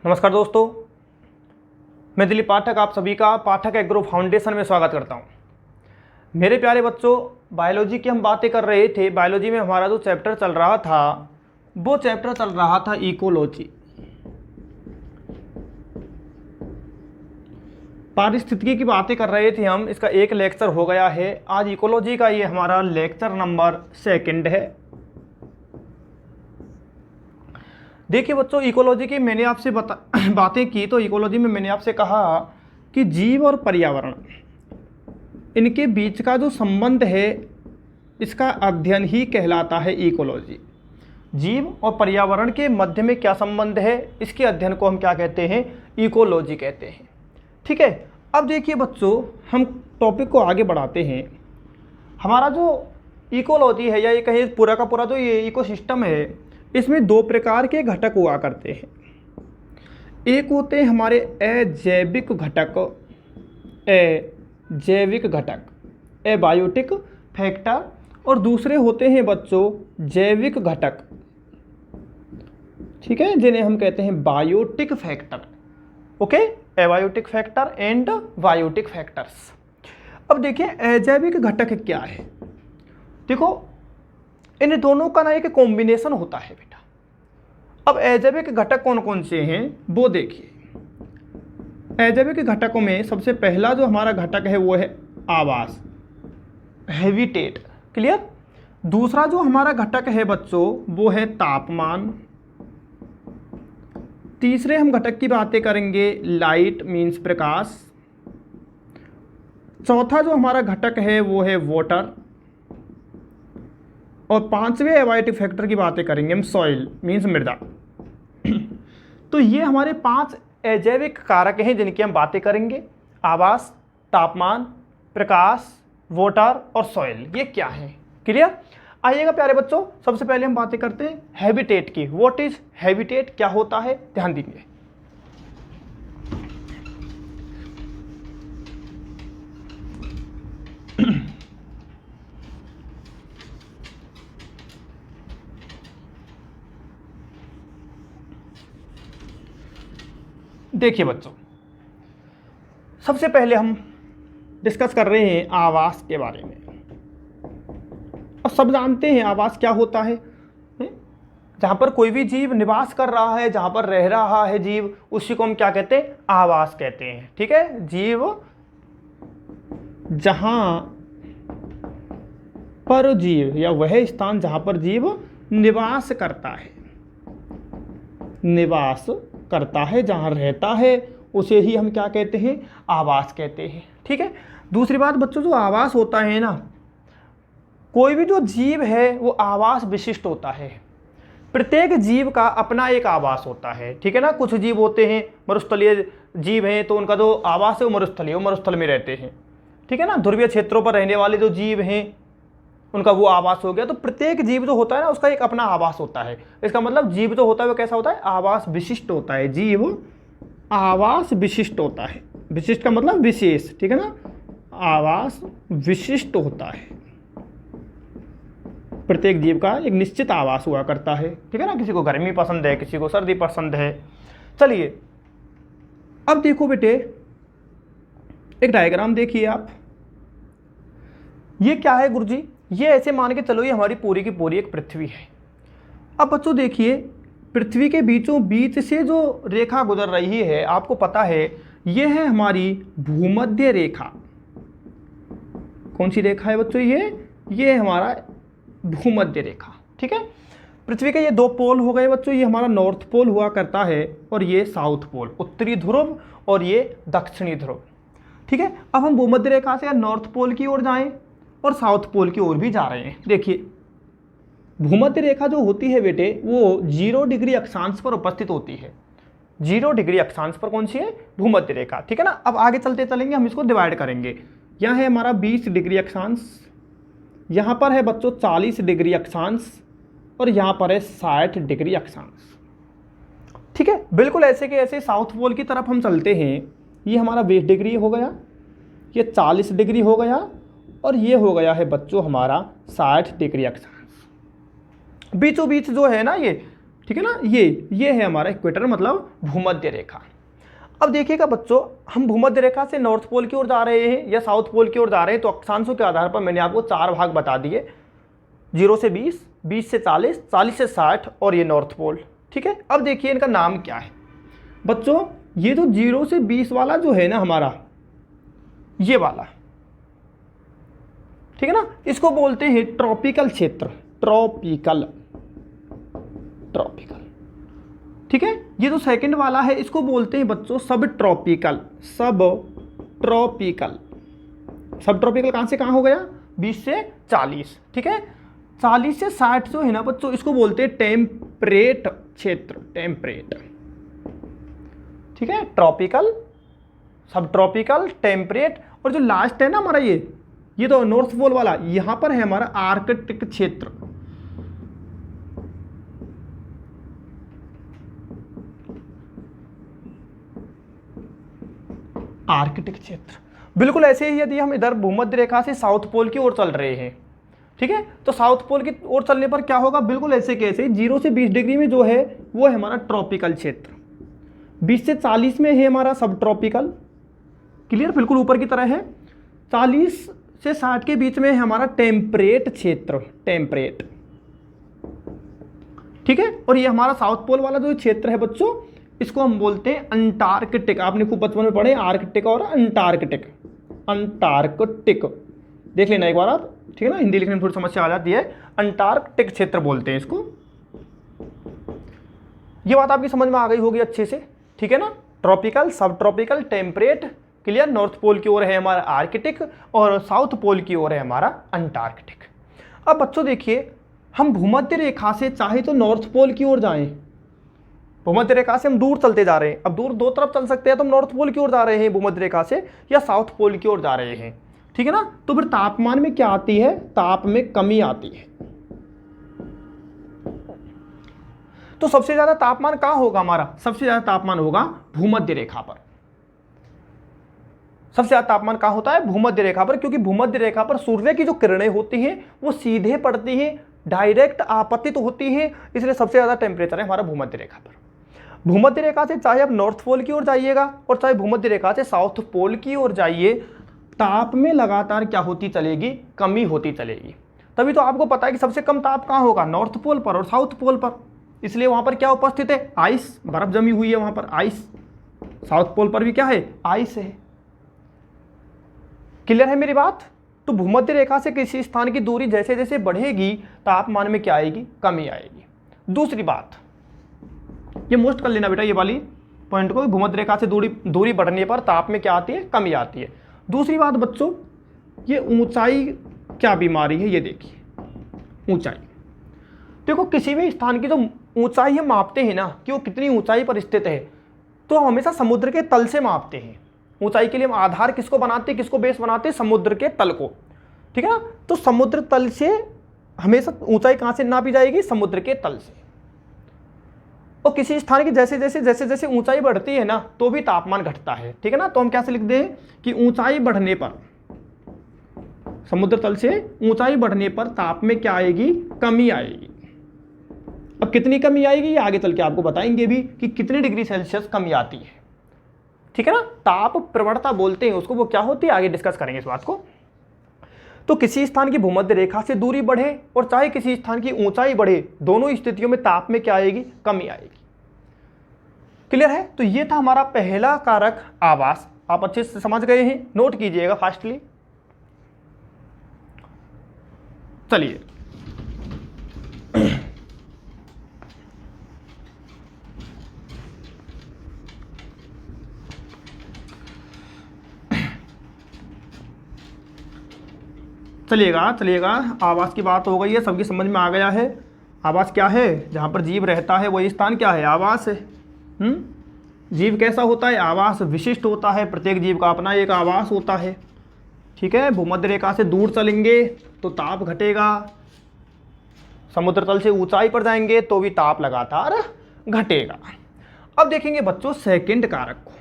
नमस्कार दोस्तों, मैं दिलीप पाठक आप सभी का पाठक एग्रो फाउंडेशन में स्वागत करता हूं। मेरे प्यारे बच्चों, बायोलॉजी की हम बातें कर रहे थे। बायोलॉजी में हमारा जो चैप्टर चल रहा था वो चैप्टर चल रहा था इकोलॉजी, पारिस्थितिकी की बातें कर रहे थे हम। इसका एक लेक्चर हो गया है। आज इकोलॉजी का ये हमारा लेक्चर नंबर 2 है। देखिए बच्चों, इकोलॉजी की मैंने आपसे बातें की तो इकोलॉजी में मैंने आपसे कहा कि जीव और पर्यावरण, इनके बीच का जो संबंध है इसका अध्ययन ही कहलाता है इकोलॉजी। जीव और पर्यावरण के मध्य में क्या संबंध है, इसके अध्ययन को हम क्या कहते हैं, इकोलॉजी कहते हैं। ठीक है, अब देखिए बच्चों, हम टॉपिक को आगे बढ़ाते हैं। हमारा जो इकोलॉजी है या ये कहीं पूरा का पूरा जो ये इकोसिस्टम है, इसमें 2 प्रकार के घटक हुआ करते हैं। एक होते हैं हमारे अजैविक घटक, अजैविक घटक, एबायोटिक फैक्टर, और दूसरे होते हैं बच्चों जैविक घटक, ठीक है, जिन्हें हम कहते हैं biotic factor. Okay, abiotic factor and biotic factors. अब देखिए अजैविक घटक क्या है। देखो, इन दोनों का ना एक कॉम्बिनेशन होता है बेटा। अब अजैविक घटक कौन कौन से हैं वो देखिए। अजैविक घटकों में सबसे पहला जो हमारा घटक है वो है आवास, हैबिटेट। क्लियर। दूसरा जो हमारा घटक है बच्चों वो है तापमान। तीसरे हम घटक की बातें करेंगे लाइट मीन्स प्रकाश। चौथा जो हमारा घटक है वो है वाटर। और 5वें एबायोटिक फैक्टर की बातें करेंगे हम सॉइल मीन्स मृदा। तो ये हमारे 5 अजैविक कारक हैं जिनकी हम बातें करेंगे। आवास, तापमान, प्रकाश, वाटर और सॉइल, ये क्या है। क्लियर। आइएगा प्यारे बच्चों, सबसे पहले हम बातें करते हैं हैबिटेट की। व्हाट इज हैबिटेट, क्या होता है, ध्यान दीजिए। देखिए बच्चों, सबसे पहले हम डिस्कस कर रहे हैं आवास के बारे में। अब सब जानते हैं आवास क्या होता है। जहाँ पर कोई भी जीव निवास कर रहा है, जहाँ पर रह रहा है जीव, उसी को हम क्या कहते हैं, आवास कहते हैं। ठीक है, जीव जहाँ पर जीव या वह स्थान जहाँ पर जीव निवास करता है, निवास करता है, जहाँ रहता है, उसे ही हम क्या कहते हैं, आवास कहते हैं। ठीक है। दूसरी बात बच्चों, जो आवास होता है ना, कोई भी जो जीव है वो आवास विशिष्ट होता है। प्रत्येक जीव का अपना एक आवास होता है। ठीक है ना। कुछ जीव होते हैं मरुस्थलीय जीव हैं, तो उनका जो आवास है वो मरुस्थलीय, वो मरुस्थल में रहते हैं। ठीक है ना। ध्रुवीय क्षेत्रों पर रहने वाले जो जीव हैं उनका वो आवास हो गया। तो प्रत्येक जीव जो होता है ना, उसका एक अपना आवास होता है। इसका मतलब जीव जो होता है वो कैसा होता है, आवास विशिष्ट होता है। जीव आवास विशिष्ट होता है। विशिष्ट का मतलब विशेष, ठीक है ना। आवास विशिष्ट होता है। प्रत्येक जीव का एक निश्चित आवास हुआ करता है। ठीक है ना। किसी को गर्मी पसंद है, किसी को सर्दी पसंद है। चलिए अब देखो बेटे, एक डायग्राम देखिए आप। ये क्या है गुरुजी, ये ऐसे मान के चलो ये हमारी पूरी की पूरी एक पृथ्वी है। अब बच्चों देखिए, पृथ्वी के बीचों बीच से जो रेखा गुजर रही है, आपको पता है ये है हमारी भूमध्य रेखा। कौन सी रेखा है बच्चों, ये हमारा भूमध्य रेखा। ठीक है। पृथ्वी के ये 2 पोल हो गए बच्चों। ये हमारा नॉर्थ पोल हुआ करता है और ये साउथ पोल, उत्तरी ध्रुव, और ये दक्षिणी ध्रुव। ठीक है। अब हम भूमध्य रेखा से नॉर्थ पोल की ओर जाएं और साउथ पोल की ओर भी जा रहे हैं। देखिए, भूमध्य रेखा जो होती है बेटे, वो 0 डिग्री अक्षांश पर उपस्थित होती है। 0 डिग्री अक्षांश पर कौन सी है, भूमध्य रेखा। ठीक है ना। अब आगे चलते चलेंगे, हम इसको डिवाइड करेंगे। यहाँ है हमारा 20 डिग्री अक्षांश, यहाँ पर है बच्चों 40 डिग्री अक्षांश, और यहाँ पर है 60 डिग्री अक्षांश। ठीक है। बिल्कुल ऐसे के ऐसे साउथ पोल की तरफ हम चलते हैं। ये हमारा 20 डिग्री हो गया, ये 40 डिग्री हो गया, और ये हो गया है बच्चों हमारा 60 डिग्री अक्षांश। बीचों बीच जो है ना ये, ठीक है ना। ये है हमारा इक्वेटर, मतलब भूमध्य रेखा। अब देखिएगा बच्चों, हम भूमध्य रेखा से नॉर्थ पोल की ओर जा रहे हैं या साउथ पोल की ओर जा रहे हैं, तो अक्षांशों के आधार पर मैंने आपको 4 भाग बता दिए, 0 से 20, 20 से 40, 40 से 60 और ये नॉर्थ पोल। ठीक है, अब देखिए इनका नाम क्या है बच्चों। ये जो 0 से 20 वाला जो है ना हमारा, ये वाला, ठीक है ना, इसको बोलते हैं ट्रॉपिकल क्षेत्र, ट्रॉपिकल। ठीक है, ये जो सेकंड वाला है इसको बोलते हैं बच्चों सब ट्रॉपिकल। सब ट्रॉपिकल कहां से कहां हो गया, 20 से 40। ठीक है, 40 से 60 जो है ना बच्चों, इसको बोलते हैं टेम्परेट क्षेत्र, टेम्परेट। ठीक है, ट्रॉपिकल, सब ट्रॉपिकल, टेम्परेट, और जो लास्ट है ना हमारा ये तो नॉर्थ पोल वाला, यहां पर है हमारा आर्कटिक क्षेत्र। आर्कटिक क्षेत्र बिल्कुल ऐसे ही यदि हम इधर भूमध्य रेखा से साउथ पोल की ओर चल रहे हैं, ठीक है, तो साउथ पोल की ओर चलने पर क्या होगा, बिल्कुल ऐसे कैसे 0 से 20 डिग्री में जो है वो है हमारा ट्रॉपिकल क्षेत्र, 20 से 40 में है हमारा सब ट्रॉपिकल। क्लियर, बिल्कुल ऊपर की तरह है। 40 से 60 के बीच में है हमारा टेम्परेट क्षेत्र, टेम्परेट। ठीक है, और ये हमारा साउथ पोल वाला जो क्षेत्र है बच्चों, इसको हम बोलते हैं अंटार्कटिक। आपने खूब बचपन में पढ़े आर्कटिक और अंटार्कटिक। अंटार्कटिक देख लेना एक बार आप, ठीक है ना, हिंदी लिखने में थोड़ी समस्या आ जाती है। अंटार्कटिक क्षेत्र बोलते हैं इसको। ये बात आपकी समझ में आ गई होगी अच्छे से, ठीक है ना। Tropical, subtropical, temperate. Clear, north pole की ओर है हमारा आर्कटिक और साउथ पोल की ओर है हमारा अंटार्कटिक। अब बच्चों देखिए, हम भूमध्य रेखा से चाहे तो नॉर्थ पोल की ओर जाएं, भूमध्य रेखा से हम दूर चलते जा रहे हैं। अब दूर दो तरफ चल सकते हैं, तो हम नॉर्थ पोल की ओर जा रहे हैं भूमध्य रेखा से, या साउथ पोल की ओर जा रहे हैं, ठीक है ना। तो फिर तापमान में क्या आती है, ताप में कमी आती है। तो सबसे ज्यादा तापमान कहां होगा हमारा, सबसे ज्यादा तापमान होगा भूमध्य रेखा पर। सबसे ज्यादा तापमान कहां होता है, भूमध्य रेखा पर, क्योंकि भूमध्य रेखा पर सूर्य की जो किरणें होती हैं वो सीधे पड़ती हैं, डायरेक्ट आपतित होती हैं, इसलिए सबसे ज्यादा टेम्परेचर है हमारा भूमध्य रेखा पर। भूमध्य रेखा से चाहे आप नॉर्थ पोल की ओर जाइएगा और चाहे भूमध्य रेखा से साउथ पोल की ओर जाइए, ताप में लगातार क्या होती चलेगी, कमी होती चलेगी। तभी तो आपको पता है कि सबसे कम ताप कहां होगा, नॉर्थ पोल पर और साउथ पोल पर, इसलिए वहां पर क्या उपस्थित है, आइस, बर्फ जमी हुई है वहां पर, आइस। साउथ पोल पर भी क्या है, आइस है। क्लियर है मेरी बात। तो भूमध्य रेखा से किसी स्थान की दूरी जैसे जैसे बढ़ेगी, तापमान में क्या आएगी, कमी आएगी। दूसरी बात, ये मोस्ट कर लेना बेटा ये वाली पॉइंट को, भूमध्य रेखा से दूरी बढ़ने पर ताप में क्या आती है, कमी आती है। दूसरी बात बच्चों, ये ऊंचाई क्या बीमारी है, ये देखिए ऊंचाई। देखो किसी भी स्थान की जो ऊंचाई हम मापते हैं ना, कि वो कितनी ऊंचाई पर स्थित है, तो हम हमेशा समुद्र के तल से मापते हैं। ऊंचाई के लिए हम आधार किसको बनाते हैं, किसको बेस बनाते हैं, समुद्र के तल को, ठीक है ना। तो समुद्र तल से हमेशा ऊंचाई कहां से नापी जाएगी, समुद्र के तल से। और किसी स्थान की जैसे जैसे ऊंचाई बढ़ती है ना, तो भी तापमान घटता है, ठीक है ना। तो हम कैसे लिख दें कि ऊंचाई बढ़ने पर, समुद्र तल से ऊंचाई बढ़ने पर ताप में क्या आएगी, कमी आएगी। अब कितनी कमी आएगी ये आगे चल के आपको बताएंगे भी कि कितने डिग्री सेल्सियस कमी आती है, ठीक है ना। ताप प्रवणता बोलते हैं उसको, वो क्या होती है आगे डिस्कस करेंगे इस बात को। तो किसी स्थान की भूमध्य रेखा से दूरी बढ़े और चाहे किसी स्थान की ऊंचाई बढ़े, दोनों स्थितियों में ताप में क्या आएगी, कमी आएगी। क्लियर है। तो ये था हमारा पहला कारक आवास। आप अच्छे से समझ गए हैं, नोट कीजिएगा फास्टली। चलिए चलिएगा, आवास की बात हो गई है, सबकी समझ में आ गया है। आवास क्या है, जहाँ पर जीव रहता है वही स्थान क्या है, आवास है। जीव कैसा होता है, आवास विशिष्ट होता है, प्रत्येक जीव का अपना एक आवास होता है, ठीक है। भूमध्य रेखा से दूर चलेंगे तो ताप घटेगा, समुद्र तल से ऊंचाई पर जाएंगे तो भी ताप लगातार घटेगा। अब देखेंगे बच्चों सेकंड कारक को।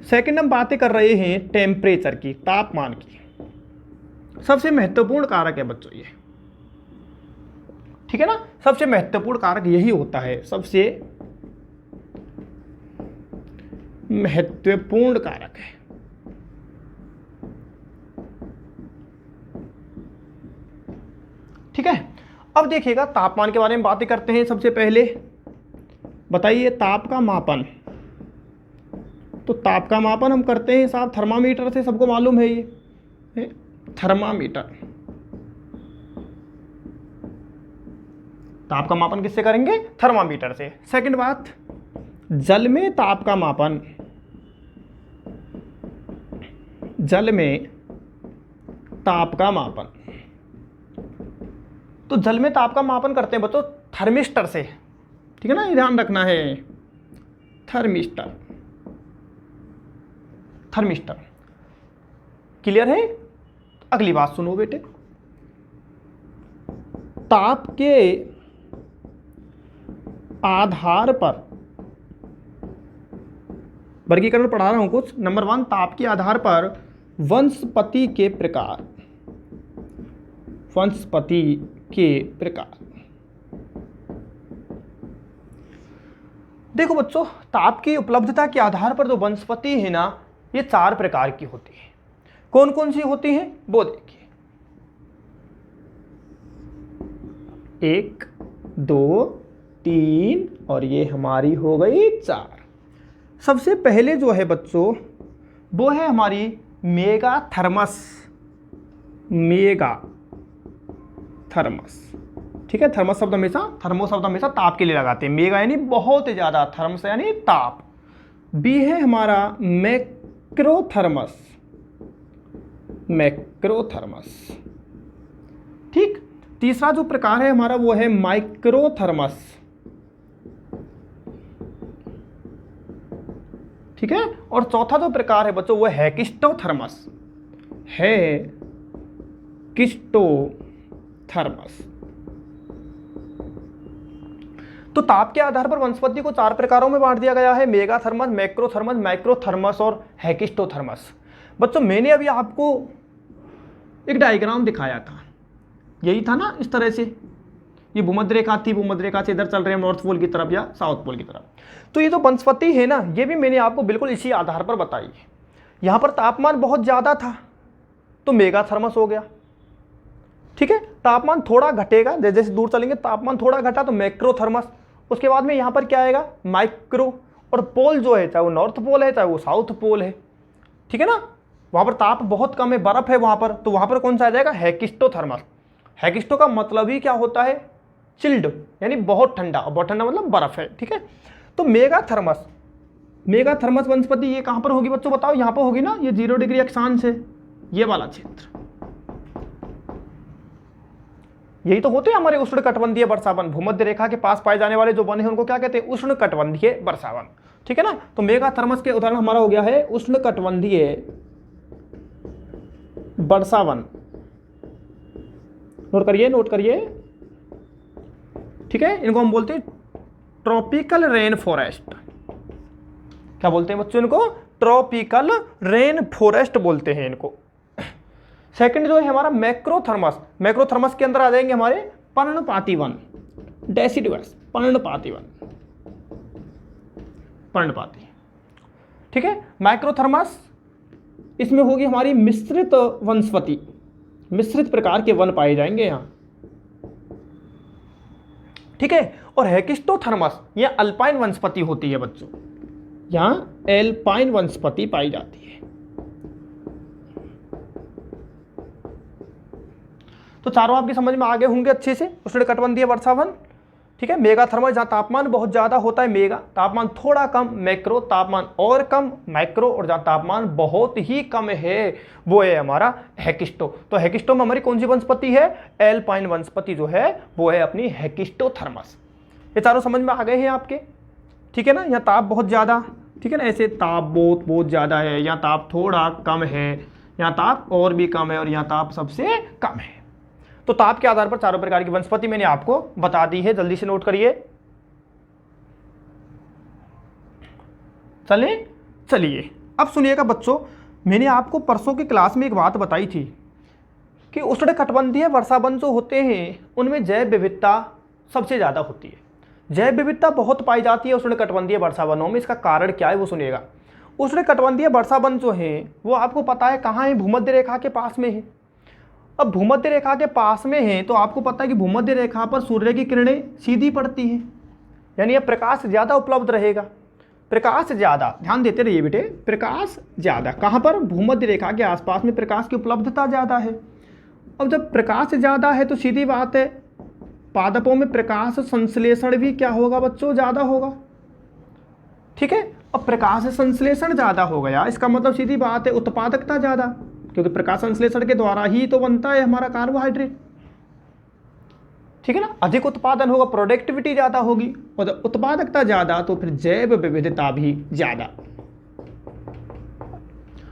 सेकंड हम बातें कर रहे हैं टेम्परेचर की, तापमान की। सबसे महत्वपूर्ण कारक है बच्चों ये। ठीक है ना, सबसे महत्वपूर्ण कारक यही होता है, सबसे महत्वपूर्ण कारक है। ठीक है, अब देखिएगा तापमान के बारे में बातें करते हैं। सबसे पहले बताइए ताप का मापन। तो ताप का मापन हम करते हैं साहब थर्मामीटर से, सबको मालूम है ये थर्मामीटर। ताप का मापन किससे करेंगे? थर्मामीटर से। सेकंड बात, जल में ताप का मापन, जल में ताप का मापन। तो जल में ताप का मापन करते हैं बच्चों थर्मिस्टर से, ठीक है ना, ये ध्यान रखना है, थर्मिस्टर, थर्मिस्टर। क्लियर है? अगली बात सुनो बेटे, ताप के आधार पर वर्गीकरण पढ़ा रहा हूं कुछ। नंबर 1, ताप के आधार पर वनस्पति के प्रकार, वनस्पति के प्रकार। देखो बच्चों, ताप की उपलब्धता के आधार पर जो वनस्पति है ना, ये 4 प्रकार की होती है। कौन कौन सी होती हैं वो देखिए, 1, 2, 3 और ये हमारी हो गई 4। सबसे पहले जो है बच्चों वो है हमारी मेगा थर्मस, मेगा थर्मस। ठीक है, थर्मस शब्द हमेशा, थर्मो शब्द हमेशा ताप के लिए लगाते हैं। मेगा यानी बहुत ज्यादा, थर्मस यानी ताप। बी है हमारा मैक्रोथर्मस, मैक्रोथर्मस। ठीक, तीसरा जो प्रकार है हमारा वो है माइक्रोथर्मस। ठीक है, और चौथा जो प्रकार है बच्चों वो है हेकिस्टोथर्मस, हेकिस्टोथर्मस। तो ताप के आधार पर वनस्पति को 4 प्रकारों में बांट दिया गया है, मेगाथर्मस, मैक्रोथर्मस, माइक्रोथर्मस और हेकिस्टोथर्मस। बच्चों मैंने अभी आपको एक डायग्राम दिखाया था, यही था ना, इस तरह से ये भूमध्य रेखा थी, भूमध्य रेखा से इधर चल रहे हैं नॉर्थ पोल की तरफ या साउथ पोल की तरफ। तो ये जो वनस्पति है ना, ये भी मैंने आपको बिल्कुल इसी आधार पर बताई है। यहाँ पर तापमान बहुत ज़्यादा था तो मेगाथर्मस हो गया। ठीक है, तापमान थोड़ा घटेगा, जैसे जैसे दूर चलेंगे तापमान थोड़ा घटा तो मैक्रोथर्मस। उसके बाद में यहाँ पर क्या आएगा? माइक्रो। और पोल जो है, चाहे वो नॉर्थ पोल है चाहे वो साउथ पोल है, ठीक है ना, वहाँ पर ताप बहुत कम है, बर्फ है वहाँ पर, तो वहाँ पर कौन सा आ जाएगा? हेकिस्टोथर्मस। हेकिस्टो का मतलब ही क्या होता है? चिल्ड, यानी बहुत ठंडा, और बहुत ठंडा मतलब बर्फ है। ठीक है, तो मेगाथर्मस, मेगाथर्मस वनस्पति ये कहाँ पर होगी बच्चों बताओ? यहाँ पर होगी ना, ये 0 डिग्री अक्षांश है, ये वाला क्षेत्र। यही तो होते हैं हमारे उष्णकटिबंधीय वर्षावन। भूमध्य रेखा के पास पाए जाने वाले जो वन है उनको क्या कहते हैं? उष्णकटिबंधीय वर्षावन। ठीक है ना, तो मेगाथर्मस के उदाहरण हमारा हो गया है उष्णकटिबंधीय वर्षावन। नोट करिए, नोट करिए। ठीक है, इनको हम बोलते हैं ट्रॉपिकल रेन फॉरेस्ट। क्या बोलते हैं बच्चों इनको? ट्रॉपिकल रेन फॉरेस्ट बोलते हैं इनको। सेकंड जो है हमारा मैक्रोथर्मस। मैक्रोथर्मस के अंदर आ जाएंगे हमारे पर्णपाती वन, डेसिडुअस, पर्णपाती वन, पर्णपाती। ठीक है, माइक्रोथर्मस इसमें होगी हमारी मिश्रित वनस्पति, मिश्रित प्रकार के वन पाए जाएंगे यहाँ। ठीक है, और हेकिस्टोथर्मस यह अल्पाइन वनस्पति होती है बच्चों, यहाँ एल्पाइन वनस्पति पाई जाती है। तो चारों आपकी समझ में आ गए होंगे अच्छे से, उष्णकटिबंधीय वर्षावन। ठीक है, मेगाथर्मस जहाँ तापमान बहुत ज़्यादा होता है, मेगा तापमान थोड़ा कम, मैक्रो तापमान और कम, माइक्रो और जहाँ तापमान बहुत ही कम है वो है हमारा हेकिस्टो। तो हेकिस्टो में हमारी कौन सी वनस्पति है? एल्पाइन वनस्पति जो है वो है अपनी हेकिस्टोथर्मस। ये चारों समझ में आ गए हैं आपके? ठीक है ना, यहाँ ताप बहुत ज़्यादा, ठीक है ना, ऐसे ताप बहुत ज़्यादा है, यहाँ ताप थोड़ा कम है, यहाँ ताप और भी कम है, और यहाँ ताप सबसे कम है। तो ताप के आधार पर चारों प्रकार की वनस्पति मैंने आपको बता दी है, जल्दी से नोट करिए। चलिए अब सुनिएगा बच्चों, मैंने आपको परसों की क्लास में एक बात बताई थी कि उष्णकटिबंधीय वर्षावन जो होते हैं उनमें जैव विविधता सबसे ज़्यादा होती है। जैव विविधता बहुत पाई जाती है उष्णकटिबंधीय वर्षावनों में। इसका कारण क्या है वो सुनिएगा। उष्णकटिबंधीय वर्षावन जो है वो आपको पता है कहाँ है, भूमध्य रेखा के पास में है। अब भूमध्य रेखा के पास में है तो आपको पता है कि भूमध्य रेखा पर सूर्य की किरणें सीधी पड़ती हैं, यानी यह प्रकाश ज़्यादा उपलब्ध रहेगा। प्रकाश ज़्यादा, ध्यान देते रहिए बेटे, प्रकाश ज़्यादा कहाँ पर, भूमध्य रेखा के आसपास में प्रकाश की उपलब्धता ज़्यादा है। अब जब प्रकाश ज़्यादा है तो सीधी बात है पादपों में प्रकाश संश्लेषण भी क्या होगा बच्चों, ज़्यादा होगा। ठीक है, अब प्रकाश संश्लेषण ज़्यादा हो गया, इसका मतलब सीधी बात है उत्पादकता ज़्यादा, क्योंकि प्रकाश संश्लेषण के द्वारा ही तो बनता है हमारा कार्बोहाइड्रेट। ठीक है ना, अधिक उत्पादन होगा, प्रोडक्टिविटी ज़्यादा होगी, और उत्पादकता ज़्यादा तो फिर जैव विविधता भी ज़्यादा।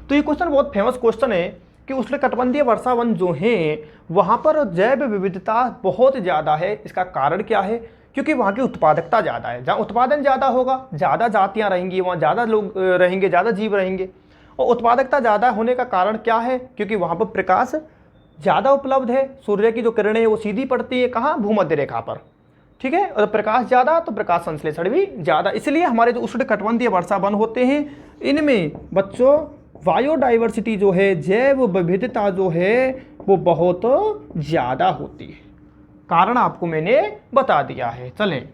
तो ये क्वेश्चन बहुत फेमस क्वेश्चन है कि उष्णकटिबंधीय वर्षावन जो हैं वहाँ पर जैव विविधता बहुत ज़्यादा है। इसका कारण क्या है, क्योंकि वहाँ की उत्पादकता ज़्यादा है। जहाँ उत्पादन ज़्यादा होगा ज़्यादा जातियाँ रहेंगी, वहाँ ज़्यादा लोग रहेंगे, ज़्यादा जीव रहेंगे। और उत्पादकता ज़्यादा होने का कारण क्या है, क्योंकि वहाँ पर प्रकाश ज़्यादा उपलब्ध है, सूर्य की जो किरणें हैं वो सीधी पड़ती है कहाँ, भूमध्य रेखा पर। ठीक है, और प्रकाश ज़्यादा तो प्रकाश संश्लेषण भी ज़्यादा, इसलिए हमारे जो उष्णकटिबंधीय वर्षावन होते हैं इनमें बच्चों बायोडाइवर्सिटी जो है, जैव विविधता जो है वो बहुत ज़्यादा होती है। कारण आपको मैंने बता दिया है। चलें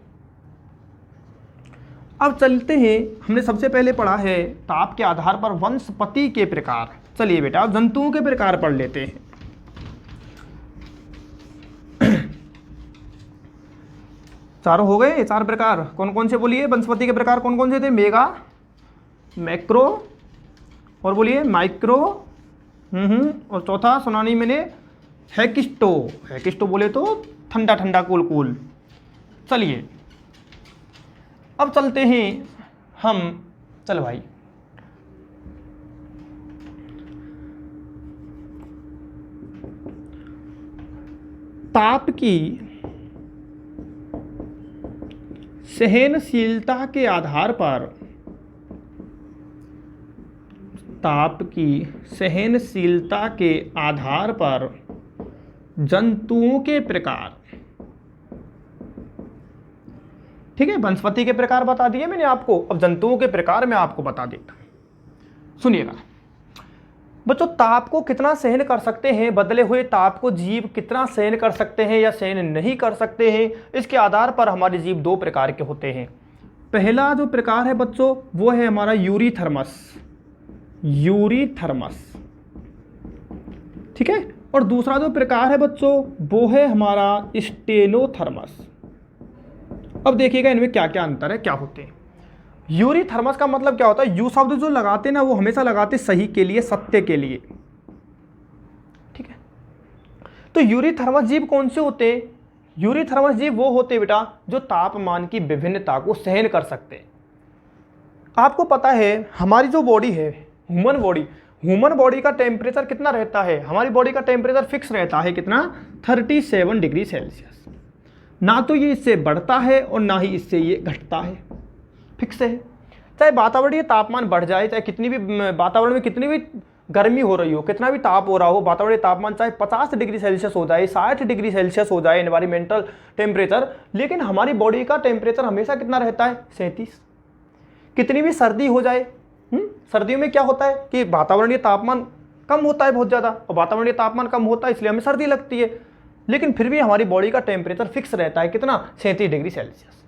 अब चलते हैं, हमने सबसे पहले पढ़ा है ताप के आधार पर वनस्पति के प्रकार। चलिए बेटा अब जंतुओं के प्रकार पढ़ लेते हैं। चारों हो गए, 4 प्रकार कौन कौन से बोलिए, वनस्पति के प्रकार कौन कौन से थे, मेगा, मैक्रो, और बोलिए माइक्रो, और चौथा सुना नहीं मैंने, हेकिस्टो। हेकिस्टो बोले तो ठंडा ठंडा कूल कूल। चलिए अब चलते हैं हम, चल भाई ताप की सहनशीलता के आधार पर, ताप की सहनशीलता के आधार पर जंतुओं के प्रकार। ठीक है, वनस्पति के प्रकार बता दिए मैंने आपको, अब जंतुओं के प्रकार मैं आपको बता देता हूं। सुनिएगा बच्चों, ताप को कितना सहन कर सकते हैं, बदले हुए ताप को जीव कितना सहन कर सकते हैं या सहन नहीं कर सकते हैं, इसके आधार पर हमारे जीव 2 प्रकार के होते हैं। पहला जो प्रकार है बच्चों वो है हमारा यूरीथर्मस, यूरीथर्मस। ठीक है, और दूसरा जो प्रकार है बच्चों वो है हमारा स्टेनोथर्मस। अब देखिएगा इनमें क्या क्या अंतर है, क्या होते हैं। यूरीथर्मस का मतलब क्या होता है, यू शब्द जो लगाते ना वो हमेशा लगाते सही के लिए, सत्य के लिए। ठीक है, तो यूरीथर्मस जीव कौन से होते हैं, यूरीथर्मस जीव वो होते हैं बेटा जो तापमान की विभिन्नता को सहन कर सकते हैं। आपको पता है हमारी जो बॉडी है, ह्यूमन बॉडी का टेम्परेचर कितना रहता है, हमारी बॉडी का टेम्परेचर फिक्स रहता है कितना, 37 डिग्री सेल्सियस। ना तो ये इससे बढ़ता है और ना ही इससे ये घटता है, फिक्स है। चाहे वातावरणीय तापमान बढ़ जाए, चाहे कितनी भी वातावरण में कितनी भी गर्मी हो रही हो, कितना भी ताप हो रहा हो, वातावरणीय तापमान चाहे 50 डिग्री सेल्सियस हो जाए, 60 डिग्री सेल्सियस हो जाए एनवायरमेंटल टेम्परेचर, लेकिन हमारी बॉडी का टेम्परेचर हमेशा कितना रहता है, 37। कितनी भी सर्दी हो जाए, सर्दियों में क्या होता है कि वातावरणीय तापमान कम होता है बहुत ज़्यादा, और वातावरणीय तापमान कम होता है इसलिए हमें सर्दी लगती है, लेकिन फिर भी हमारी बॉडी का टेम्परेचर फिक्स रहता है कितना, 37 डिग्री सेल्सियस।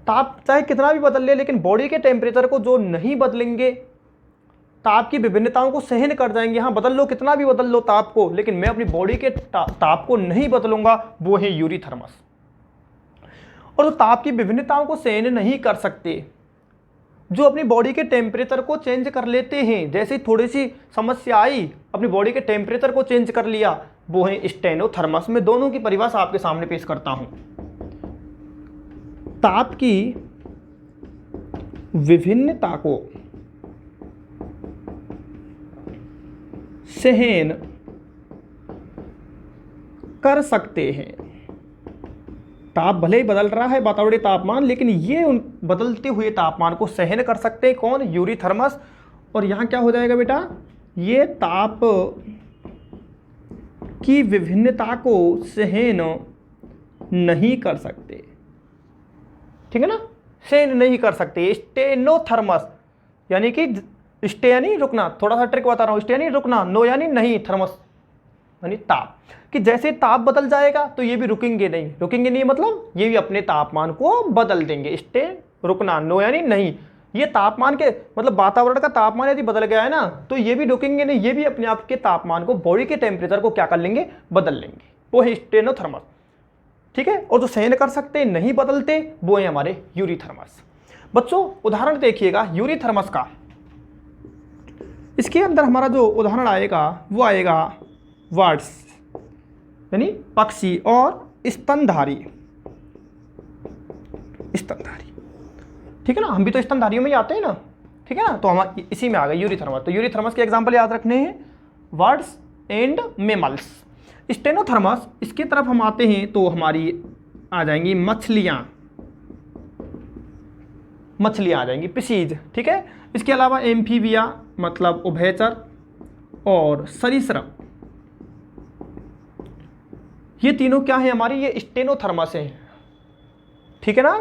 ताप चाहे कितना भी बदल ले, लेकिन बॉडी के टेम्परेचर को जो नहीं बदलेंगे, ताप की विभिन्नताओं को सहन कर जाएंगे। हाँ बदल लो, कितना भी बदल लो ताप को, लेकिन मैं अपनी बॉडी के ताप को नहीं बदलूंगा, वो है यूरीथर्मस। और जो ताप की विभिन्नताओं को सहन नहीं कर सकते, जो अपनी बॉडी के टेम्परेचर को चेंज कर लेते हैं, जैसे थोड़ी सी समस्या आई अपनी बॉडी के टेम्परेचर को चेंज कर लिया, वो है स्टेनोथर्मस। मैं दोनों की परिभाषा आपके सामने पेश करता हूं। ताप की विभिन्नता को सहन कर सकते हैं। ताप भले ही बदल रहा है वातावरणीय तापमान, लेकिन ये उन बदलते हुए तापमान को सहन कर सकते हैं, कौन, यूरीथर्मस। और यहाँ क्या हो जाएगा बेटा, ये ताप की विभिन्नता को सहन नहीं कर सकते, ठीक है ना, सहन नहीं कर सकते। स्टेनोथर्मस यानी कि स्टे यानी रुकना, थोड़ा सा ट्रिक बता रहा हूँ, स्टे यानी रुकना, नो यानी नहीं, थर्मस यानी ताप, कि जैसे ताप बदल जाएगा तो ये भी रुकेंगे नहीं, रुकेंगे नहीं मतलब ये भी अपने तापमान को बदल देंगे। स्टे रुकना, नो यानी नहीं, ये तापमान के मतलब वातावरण का तापमान यदि बदल गया है ना तो ये भी रुकेंगे नहीं, ये भी अपने आप के तापमान को, बॉडी के टेम्परेचर को क्या कर लेंगे, बदल लेंगे, वो है स्टेनोथर्मस, ठीक है। और जो सहन कर सकते नहीं बदलते वो है हमारे यूरीथर्मस। बच्चों उदाहरण देखिएगा यूरीथर्मस का, इसके अंदर हमारा जो उदाहरण आएगा वो आएगा बर्ड्स यानी पक्षी और स्तनधारी, स्तनधारी, ठीक है ना, हम भी तो स्तनधारियों में ही आते हैं ना, ठीक है ना, तो हम इसी में आ गए यूरीथर्मस। तो यूरीथर्मस के एग्जांपल याद रखने हैं, बर्ड्स एंड मेमल्स। स्टेनोथर्मस, इसकी तरफ हम आते हैं तो हमारी आ जाएंगी मछलियां, मछलियां आ जाएंगी, फिशीज, ठीक है। इसके अलावा एम्फीबिया मतलब उभयचर और सरीसृप, ये तीनों क्या है हमारी, ये स्टेनोथर्मस है, ठीक है ना,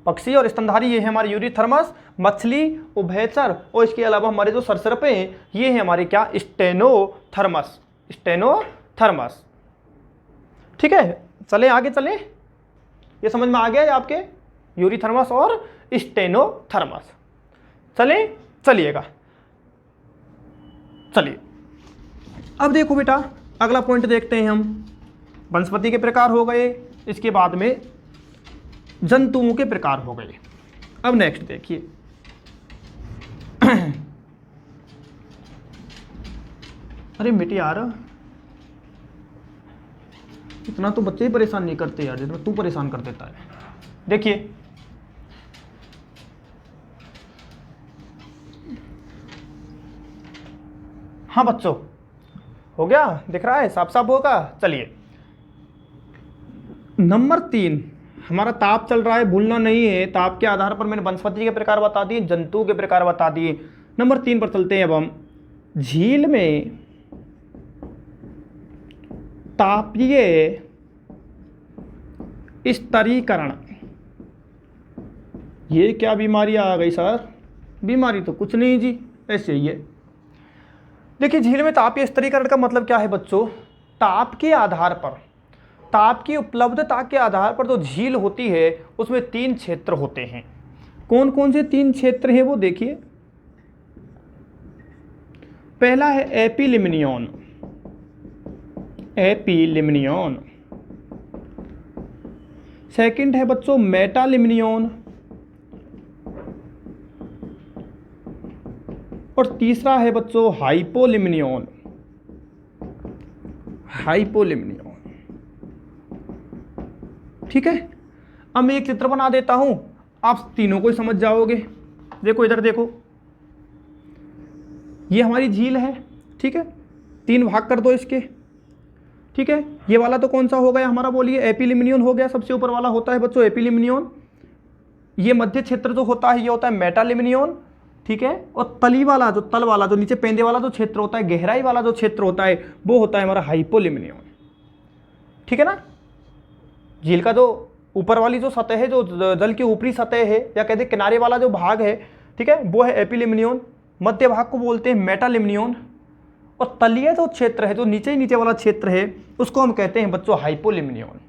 पक्षी और स्तनधारी ये है हमारे यूरीथर्मस, मछली, उभयचर और इसके अलावा हमारे जो सरीसृप हैं ये है हमारे क्या, स्टेनोथर्मस, स्टेनोथर्मस, ठीक है। चले आगे चले, ये समझ में आ गया है आपके यूरीथर्मस और स्टेनोथर्मस। चले चलिएगा, चलिए अब देखो बेटा अगला पॉइंट देखते हैं हम, वनस्पति के प्रकार हो गए, इसके बाद में जंतुओं के प्रकार हो गए। अब नेक्स्ट देखिए अरे बेटे यार इतना तो बच्चे ही परेशान नहीं करते यार जितना तू परेशान कर देता है। देखिए हाँ बच्चों हो गया, दिख रहा है, साफ साफ होगा। चलिए नंबर 3 हमारा ताप चल रहा है, भूलना नहीं है, ताप के आधार पर मैंने वनस्पति के प्रकार बता दिए, जंतु के प्रकार बता दिए। नंबर 3 पर चलते हैं अब हम, झील में तापीय स्तरीकरण। ये क्या बीमारी आ गई सर, बीमारी तो कुछ नहीं जी, ऐसे ही है। देखिए झील में तापीय स्तरीकरण का मतलब क्या है बच्चों, ताप के आधार पर, ताप की उपलब्धता के आधार पर जो झील होती है उसमें 3 क्षेत्र होते हैं। कौन कौन से 3 क्षेत्र हैं वो देखिए। पहला है एपिलिमनियन, एपिलिमनियन। सेकंड है बच्चों मेटालिमनियन, और तीसरा है बच्चों हाइपोलिमनियन, हाइपोलिमनियन, ठीक है। अब मैं एक चित्र बना देता हूं, आप तीनों को ही समझ जाओगे। देखो इधर देखो, ये हमारी झील है, ठीक है, 3 भाग कर दो इसके, ठीक है। ये वाला तो कौन सा हो गया हमारा, बोलिए एपिलिमनियन हो गया, सबसे ऊपर वाला होता है बच्चों एपिलिमनियन। ये मध्य क्षेत्र जो होता है ये होता है मेटालिमनियन, ठीक है। और तली वाला जो तल वाला जो नीचे पेंदे वाला जो क्षेत्र होता है, गहराई वाला जो क्षेत्र होता है वो होता है हमारा हाइपोलिमनियन, ठीक है ना। झील का जो ऊपर वाली जो सतह है, जो जल की ऊपरी सतह है या कहते हैं किनारे वाला जो भाग है, ठीक है, वो है एपिलिमनियन। मध्य भाग को बोलते हैं मेटालिमनियन, और तलीय जो क्षेत्र है, जो नीचे नीचे वाला क्षेत्र है, उसको हम कहते हैं बच्चों हाइपोलिमनियन,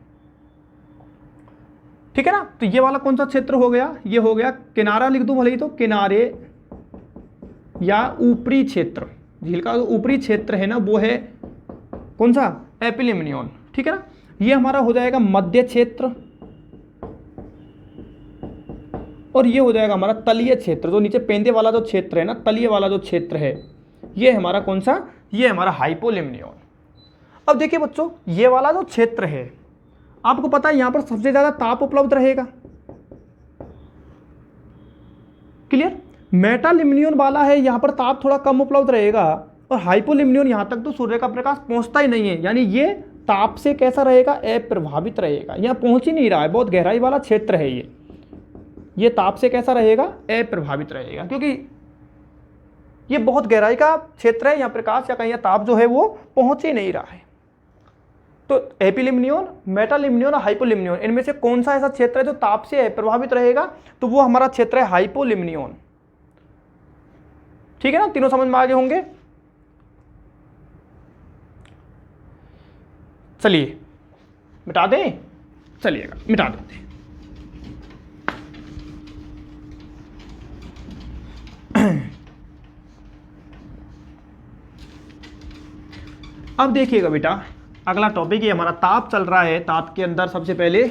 ठीक है ना। तो ये वाला कौन सा क्षेत्र हो गया, ये हो गया, किनारा लिख दूं भले ही तो, किनारे या ऊपरी क्षेत्र। झील का जो ऊपरी क्षेत्र है ना वो है कौन सा, एपिलिमनियन, ठीक है ना। ये हमारा हो जाएगा मध्य क्षेत्र, और ये हो जाएगा हमारा तलीय क्षेत्र, जो नीचे पेंदे वाला जो क्षेत्र है ना, तलीय वाला जो क्षेत्र है, ये हमारा कौन सा, ये हमारा हाइपोलिमनियन। अब देखिए बच्चों ये वाला जो क्षेत्र है, आपको पता है यहां पर सबसे ज्यादा ताप उपलब्ध रहेगा, क्लियर। मेटालिमनियन वाला है, यहां पर ताप थोड़ा कम उपलब्ध रहेगा, और हाइपोलिमनियन यहां तक तो सूर्य का प्रकाश पहुंचता ही नहीं है, यानी ये ताप से कैसा रहेगा, अप्रभावित रहेगा, यहाँ पहुंच ही नहीं रहा है, बहुत गहराई वाला क्षेत्र है ये ताप से कैसा रहेगा, अप्रभावित रहेगा, क्योंकि ये बहुत गहराई का क्षेत्र है, यहाँ प्रकाश या कहीं ताप जो है वो पहुंच ही नहीं रहा है, तो एपिलिम्नियन, मेटालिम्नियन और हाइपोलिम्नियन, इनमें से कौन सा ऐसा क्षेत्र है जो ताप से प्रभावित रहेगा? तो वो हमारा क्षेत्र है हाइपोलिम्नियन। ठीक है ना, तीनों समझ में आगे होंगे। चलिए मिटा दें, चलिएगा मिटा देते हैं। अब देखिएगा बेटा, अगला टॉपिक ये हमारा ताप चल रहा है। ताप के अंदर सबसे पहले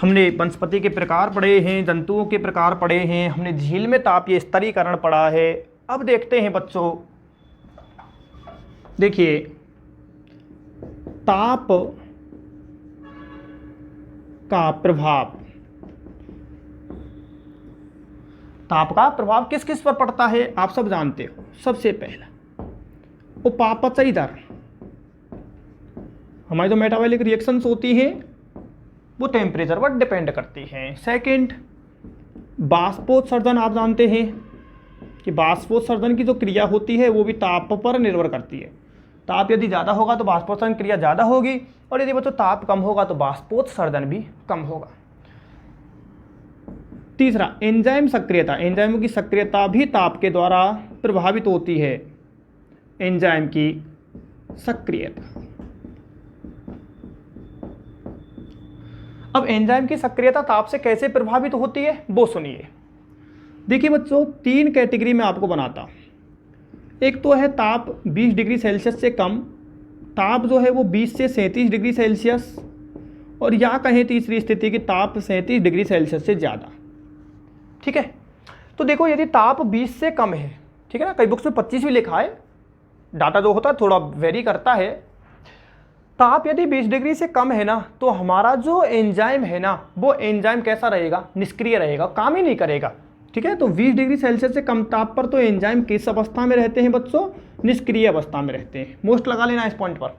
हमने वनस्पति के प्रकार पढ़े हैं, जंतुओं के प्रकार पढ़े हैं, हमने झील में ताप ये स्तरीकरण पढ़ा है। अब देखते हैं बच्चों, देखिए ताप का प्रभाव, ताप का प्रभाव किस किस पर पड़ता है आप सब जानते हो। सबसे पहला उपापचयी दर, हमारी जो मेटाबॉलिक रिएक्शंस होती हैं वो टेम्परेचर पर डिपेंड करती हैं। सेकंड बाष्पोत्सर्जन, आप जानते हैं कि बाष्पोत्सर्जन की जो क्रिया होती है वो भी ताप पर निर्भर करती है। ताप यदि ज़्यादा होगा तो बाष्पोत्सर्जन क्रिया ज़्यादा होगी, और यदि बच्चों ताप कम होगा तो बाष्पोत्सर्जन भी कम होगा। तीसरा एंजाइम सक्रियता, एंजाइमों की सक्रियता भी ताप के द्वारा प्रभावित होती है। एंजाइम की सक्रियता, अब एंजाइम की सक्रियता ताप से कैसे प्रभावित होती है वो सुनिए। देखिए बच्चों, तीन कैटेगरी में आपको बनाता हूं। एक तो है ताप 20 डिग्री सेल्सियस से कम, ताप जो है वो 20 से 37 डिग्री सेल्सियस, और या कहें तीसरी स्थिति की ताप 37 डिग्री सेल्सियस से ज़्यादा। ठीक है, तो देखो यदि ताप 20 से कम है, ठीक है ना, कई बुक्स में 25 भी लिखा है, डाटा जो होता है थोड़ा वेरी करता है। ताप यदि 20 डिग्री से कम है ना, तो हमारा जो एंजाइम है ना, वो एंजाइम कैसा रहेगा? निष्क्रिय रहेगा, काम ही नहीं करेगा। ठीक है, तो 20 डिग्री सेल्सियस से कम ताप पर तो एंजाइम किस अवस्था में रहते हैं बच्चों? निष्क्रिय अवस्था में रहते हैं। मोस्ट लगा लेना इस पॉइंट पर।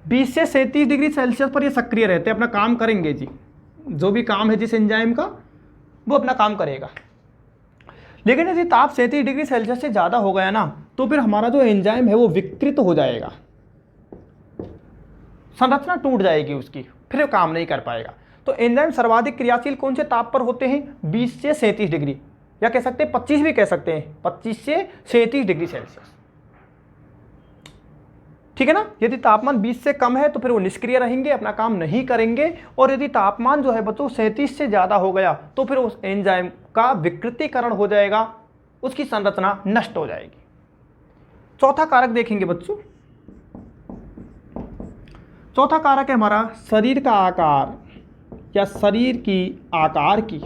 20 से 37 डिग्री सेल्सियस पर ये सक्रिय रहते हैं, अपना काम करेंगे जी, जो भी काम है जिस एंजाइम का वो अपना काम करेगा। लेकिन यदि ताप 37 डिग्री सेल्सियस से ज़्यादा हो गया ना, तो फिर हमारा जो एंजाइम है वो विकृत हो जाएगा, संरचना टूट जाएगी उसकी, फिर काम नहीं कर पाएगा। तो एंजाइम सर्वाधिक क्रियाशील कौन से ताप पर होते हैं? 20 से 37 डिग्री, या कह सकते हैं 25 भी कह सकते हैं, 25 से 37 डिग्री सेल्सियस। ठीक है ना, यदि तापमान 20 से कम है तो फिर वो निष्क्रिय रहेंगे, अपना काम नहीं करेंगे। और यदि तापमान जो है बच्चों 37 से ज़्यादा हो गया तो फिर उस एंजाइम का विकृतीकरण हो जाएगा, उसकी संरचना नष्ट हो जाएगी। चौथा कारक देखेंगे बच्चों, चौथा कारक है हमारा शरीर का आकार या शरीर की आकार की।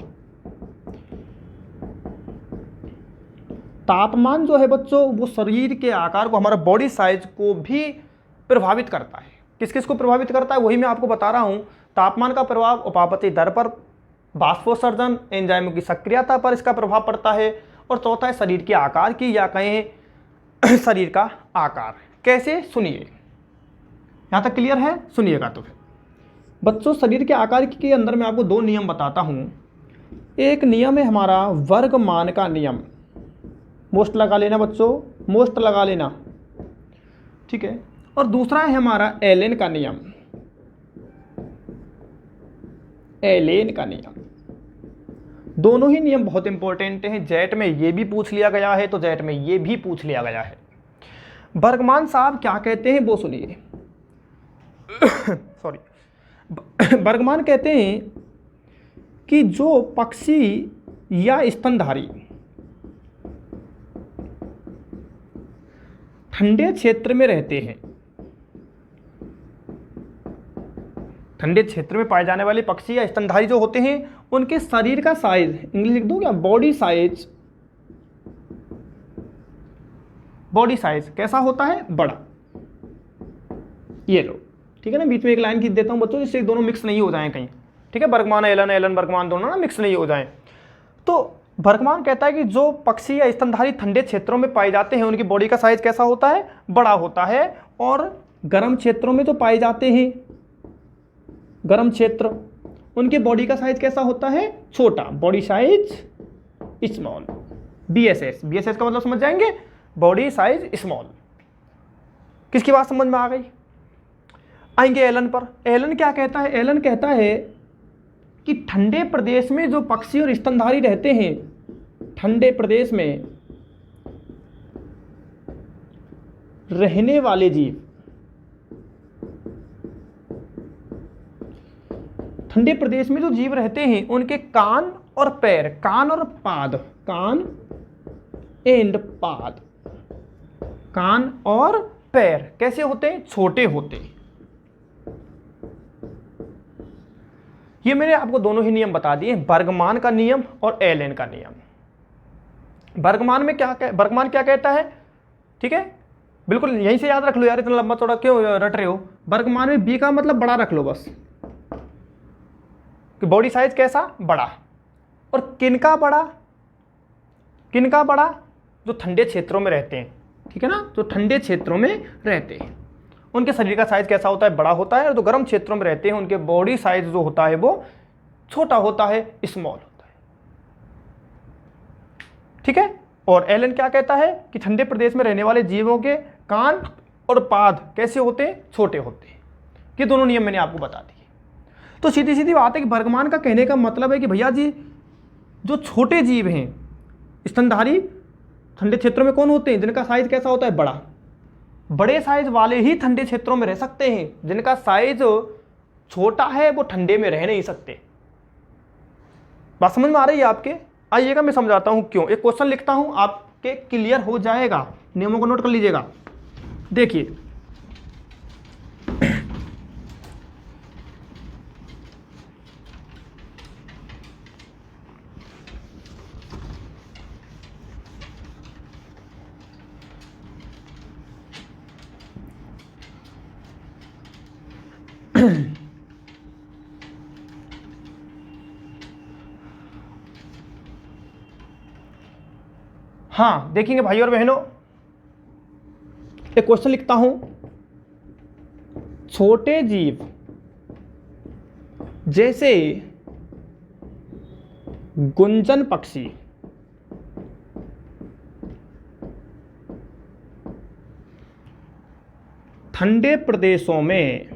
तापमान जो है बच्चों वो शरीर के आकार को, हमारा बॉडी साइज को भी प्रभावित करता है। किस किस को प्रभावित करता है वही मैं आपको बता रहा हूँ। तापमान का प्रभाव उपापचयी दर पर, बाष्पोत्सर्जन, एंजाइमों की सक्रियता पर इसका प्रभाव पड़ता है, और चौथा है शरीर के आकार की, या कहें शरीर का आकार। कैसे? सुनिए, यहाँ तक क्लियर है? सुनिएगा तो फिर बच्चों, शरीर के आकार के अंदर मैं आपको दो नियम बताता हूँ। एक नियम है हमारा वर्गमान का नियम, मोस्ट लगा लेना बच्चों, मोस्ट लगा लेना, ठीक है। और दूसरा है हमारा एलेन का नियम, एलेन का नियम। दोनों ही नियम बहुत इंपॉर्टेंट हैं। जेट में ये भी पूछ लिया गया है, तो जेट में ये भी पूछ लिया गया है। बर्गमान साहब क्या कहते हैं वो सुनिए। सॉरी, बर्गमान कहते हैं कि जो पक्षी या स्तनधारी ठंडे क्षेत्र में रहते हैं, ठंडे क्षेत्र में पाए जाने वाले पक्षी या स्तनधारी जो होते हैं, उनके शरीर का साइज, इंग्लिश लिख दूं क्या? बॉडी साइज, बॉडी साइज कैसा होता है? बड़ा। ये लो, ठीक है ना। बीच में एक लाइन खींच देता हूं बच्चों, जिससे दोनों मिक्स नहीं हो जाएं कहीं, ठीक है। बर्गमान एलन, एलन बर्गमान, दोनों ना मिक्स नहीं हो जाएं। तो बर्गमान कहता है कि जो पक्षी या स्तनधारी ठंडे क्षेत्रों में पाए जाते हैं, उनकी बॉडी का साइज कैसा होता है? बड़ा होता है। और गर्म क्षेत्रों में तो पाए जाते हैं, गर्म क्षेत्र, उनके बॉडी का साइज कैसा होता है? छोटा, body size small. BSS, BSS का मतलब समझ जाएंगे, बॉडी साइज स्मॉल। किसकी बात समझ में आ गई? आएंगे एलन पर। एलन क्या कहता है? एलन कहता है कि ठंडे प्रदेश में जो पक्षी और स्तनधारी रहते हैं, ठंडे प्रदेश में रहने वाले जीव, ठंडे प्रदेश में जो जीव रहते हैं उनके कान और पैर, कान और पाद, कान एंड पाद, कान और पैर कैसे होते हैं? छोटे होते हैं। ये मैंने आपको दोनों ही नियम बता दिए, बर्गमान का नियम और एलन का नियम। बर्गमान क्या कहता है? ठीक है, बिल्कुल यहीं से याद रख लो यार, इतना लंबा चौड़ा क्यों रट रहे हो। बर्गमान में बी का मतलब बड़ा रख लो बस, कि बॉडी साइज कैसा? बड़ा। और किनका बड़ा? किनका बड़ा? जो ठंडे क्षेत्रों में रहते हैं, ठीक है ना, जो ठंडे क्षेत्रों में रहते हैं उनके शरीर का साइज कैसा होता है? बड़ा होता है। और जो गर्म क्षेत्रों में रहते हैं उनके बॉडी साइज जो होता है वो छोटा होता है, स्मॉल होता है। ठीक है। और एलन क्या कहता है कि ठंडे प्रदेश में रहने वाले जीवों के कान और पाद कैसे होते हैं? छोटे होते हैं। ये दोनों नियम मैंने आपको बता दिए। तो सीधी सीधी बात है कि बर्गमान का कहने का मतलब है कि भैया जी जो छोटे जीव हैं स्तनधारी ठंडे क्षेत्रों में कौन होते हैं? जिनका साइज कैसा होता है? बड़ा। बड़े साइज वाले ही ठंडे क्षेत्रों में रह सकते हैं, जिनका साइज छोटा है वो ठंडे में रह नहीं सकते। बात समझ में आ रही है आपके? आइएगा मैं समझाता हूं क्यों। एक क्वेश्चन लिखता हूं, आपके क्लियर हो जाएगा। नियमों को नोट कर लीजिएगा। देखिए हाँ देखेंगे भाई और बहनों, एक क्वेश्चन लिखता हूं। छोटे जीव जैसे गुंजन पक्षी ठंडे प्रदेशों में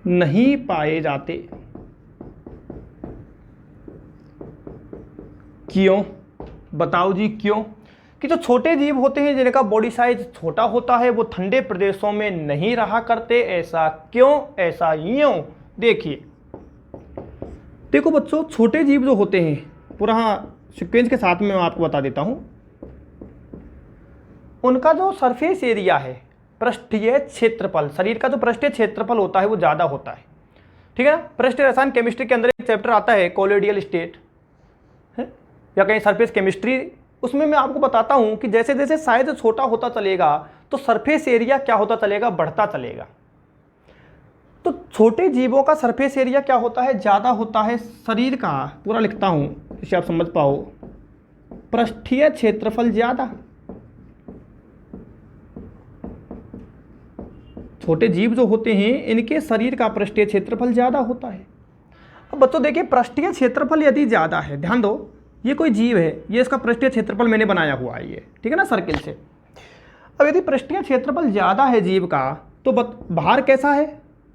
नहीं पाए जाते। क्यों? बताओ जी क्यों? कि जो छोटे जीव होते हैं जिनका बॉडी साइज छोटा होता है वो ठंडे प्रदेशों में नहीं रहा करते। ऐसा क्यों? ऐसा यूं। देखिए देखो बच्चों, छोटे जीव जो होते हैं, पूरा सीक्वेंस के साथ में मैं आपको बता देता हूं। उनका जो सरफेस एरिया है, पृष्ठीय क्षेत्रफल, शरीर का जो पृष्ठीय क्षेत्रफल होता है वो ज़्यादा होता है। ठीक है ना। पृष्ठीय रसायन केमिस्ट्री के अंदर एक चैप्टर आता है कोलोइडल स्टेट है या कहीं सरफेस केमिस्ट्री, उसमें मैं आपको बताता हूं कि जैसे जैसे साइज छोटा होता चलेगा तो सरफेस एरिया क्या होता चलेगा? बढ़ता चलेगा। तो छोटे जीवों का सरफेस एरिया क्या होता है? ज़्यादा होता है। शरीर का पूरा लिखता हूं जिससे आप समझ पाओ, पृष्ठीय क्षेत्रफल ज़्यादा। छोटे जीव जो होते हैं इनके शरीर का पृष्ठीय क्षेत्रफल ज़्यादा होता है। अब बच्चों देखिए, पृष्ठीय क्षेत्रफल यदि ज़्यादा है, ध्यान दो, ये कोई जीव है, ये इसका पृष्ठीय क्षेत्रफल मैंने बनाया हुआ है ये, ठीक है ना, सर्किल से। अब यदि पृष्ठीय क्षेत्रफल ज़्यादा है जीव का तो बाहर कैसा है?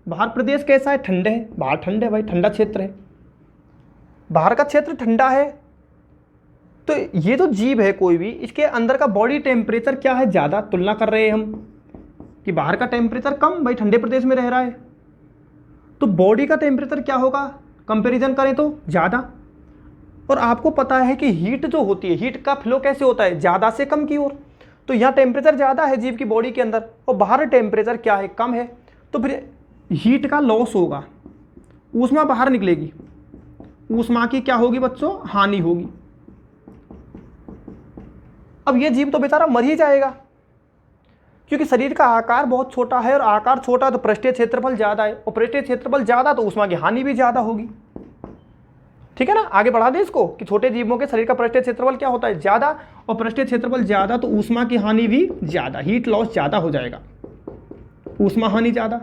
बाहर प्रदेश कैसा है? ठंडे है। बाहर ठंडे है भाई, ठंडा क्षेत्र है, बाहर का क्षेत्र ठंडा है। तो ये जो जीव है कोई भी, इसके अंदर का बॉडी टेम्परेचर क्या है? ज़्यादा। तुलना कर रहे हैं हम कि बाहर का टेम्परेचर कम, भाई ठंडे प्रदेश में रह रहा है, तो बॉडी का टेम्परेचर क्या होगा? कंपैरिजन करें तो ज़्यादा। और आपको पता है कि हीट जो होती है, हीट का फ्लो कैसे होता है? ज़्यादा से कम की ओर। तो यहाँ टेम्परेचर ज़्यादा है जीव की बॉडी के अंदर और बाहर टेम्परेचर क्या है? कम है। तो फिर हीट का लॉस होगा, ऊष्मा बाहर निकलेगी, ऊष्मा की क्या होगी बच्चों? हानि होगी। अब ये जीव तो बेचारा मर ही जाएगा, क्योंकि शरीर का आकार बहुत छोटा है, और आकार छोटा तो पृष्ठीय क्षेत्रफल ज़्यादा है, और पृष्ठीय क्षेत्रफल ज़्यादा तो ऊष्मा की हानि भी ज़्यादा होगी। ठीक है ना। आगे बढ़ा दें इसको कि छोटे जीवों के शरीर का पृष्ठीय क्षेत्रफल क्या होता है? ज़्यादा, और पृष्ठीय क्षेत्रफल ज़्यादा तो ऊष्मा की हानि भी ज़्यादा, हीट लॉस ज़्यादा हो जाएगा, ऊष्मा हानि ज़्यादा।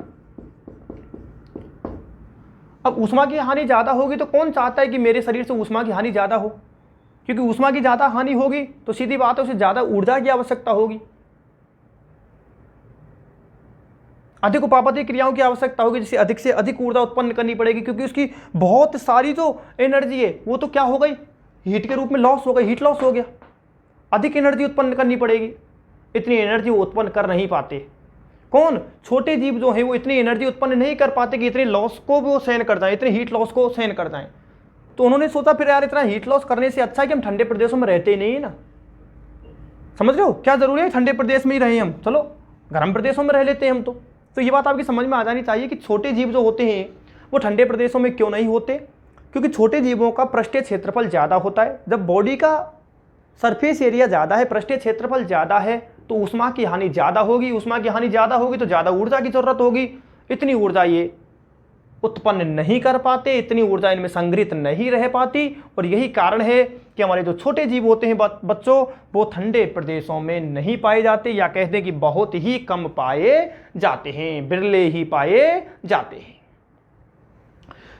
अब ऊष्मा की हानि ज़्यादा होगी तो कौन चाहता है कि मेरे शरीर से ऊष्मा की हानि ज़्यादा हो? क्योंकि ऊष्मा की ज़्यादा हानि होगी तो सीधी बात है उसे ज़्यादा ऊर्जा की आवश्यकता होगी। अधिक उपापचय क्रियाओं की आवश्यकता होगी, जिसे अधिक से अधिक ऊर्जा उत्पन्न करनी पड़ेगी, क्योंकि उसकी बहुत सारी जो एनर्जी है वो तो क्या हो गई, हीट के रूप में लॉस हो गई, हीट लॉस हो गया। अधिक एनर्जी उत्पन्न करनी पड़ेगी, इतनी एनर्जी वो उत्पन्न कर नहीं पाते। कौन? छोटे जीव जो है वो इतनी एनर्जी उत्पन्न नहीं कर पाते कि इतने लॉस को वो सहन कर जाए, इतने हीट लॉस को सहन कर जाए। तो उन्होंने सोचा फिर यार इतना हीट लॉस करने से अच्छा है कि हम ठंडे प्रदेशों में रहते ही नहीं है ना। समझ रहे हो क्या जरूरी है ठंडे प्रदेश में ही रहे हम, चलो गर्म प्रदेशों में रह लेते हैं हम। तो ये बात आपकी समझ में आ जानी चाहिए कि छोटे जीव जो होते हैं वो ठंडे प्रदेशों में क्यों नहीं होते, क्योंकि छोटे जीवों का पृष्ठीय क्षेत्रफल ज़्यादा होता है। जब बॉडी का सरफेस एरिया ज़्यादा है, पृष्ठीय क्षेत्रफल ज़्यादा है, तो ऊष्मा की हानि ज़्यादा होगी, ऊष्मा की हानि ज़्यादा होगी तो ज़्यादा ऊर्जा की ज़रूरत होगी। इतनी ऊर्जा ये उत्पन्न नहीं कर पाते, इतनी ऊर्जा इनमें संग्रहित नहीं रह पाती, और यही कारण है कि हमारे जो छोटे जीव होते हैं बच्चों, वो ठंडे प्रदेशों में नहीं पाए जाते, या कहते हैं कि बहुत ही कम पाए जाते हैं, बिरले ही पाए जाते हैं।